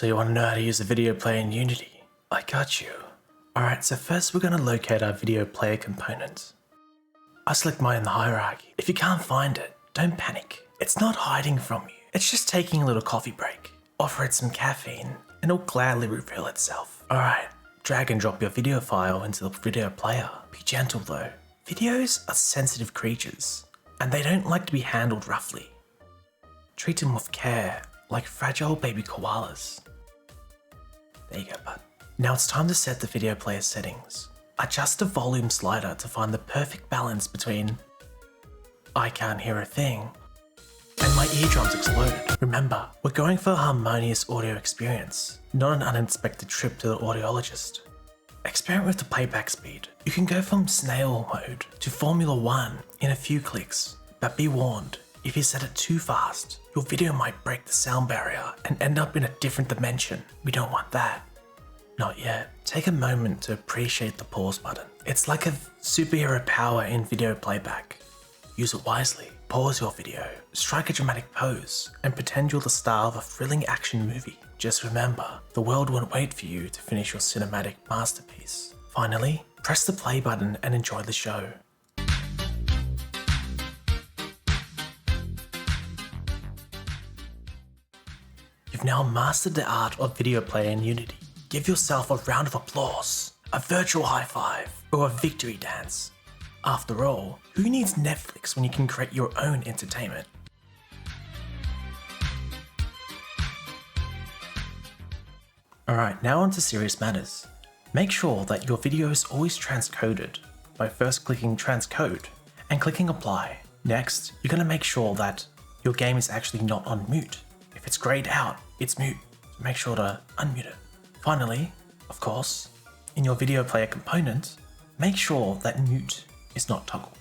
So you want to know how to use a video player in Unity? I got you. Alright, so first we're going to locate our video player component. I select mine in the hierarchy. If you can't find it, don't panic. It's not hiding from you. It's just taking a little coffee break. Offer it some caffeine and it'll gladly reveal itself. Alright, drag and drop your video file into the video player. Be gentle though. Videos are sensitive creatures and they don't like to be handled roughly. Treat them with care, like fragile baby koalas. There you go, bud. Now it's time to set the video player settings. Adjust the volume slider to find the perfect balance between I can't hear a thing and my eardrums exploded. Remember, we're going for a harmonious audio experience, not an unexpected trip to the audiologist. Experiment with the playback speed. You can go from snail mode to Formula 1 in a few clicks, but be warned, if you set it too fast, your video might break the sound barrier and end up in a different dimension. We don't want that. Not yet. Take a moment to appreciate the pause button. It's like a superhero power in video playback. Use it wisely. Pause your video, strike a dramatic pose, and pretend you're the star of a thrilling action movie. Just remember, the world won't wait for you to finish your cinematic masterpiece. Finally, press the play button and enjoy the show. You've now mastered the art of video player in Unity. Give yourself a round of applause, a virtual high five, or a victory dance. After all, who needs Netflix when you can create your own entertainment? Alright, now on to serious matters. Make sure that your video is always transcoded by first clicking transcode and clicking apply. Next, you're going to make sure that your game is actually not on mute. If it's grayed out, it's mute, so make sure to unmute it. Finally, of course, in your video player component, make sure that mute is not toggled.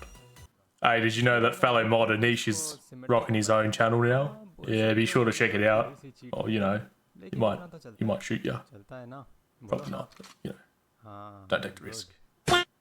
Hey, did you know that fellow mod Anish is rocking his own channel now? Yeah, be sure to check it out. Or, you know, he might shoot you. Probably not, but, you know, don't take the risk.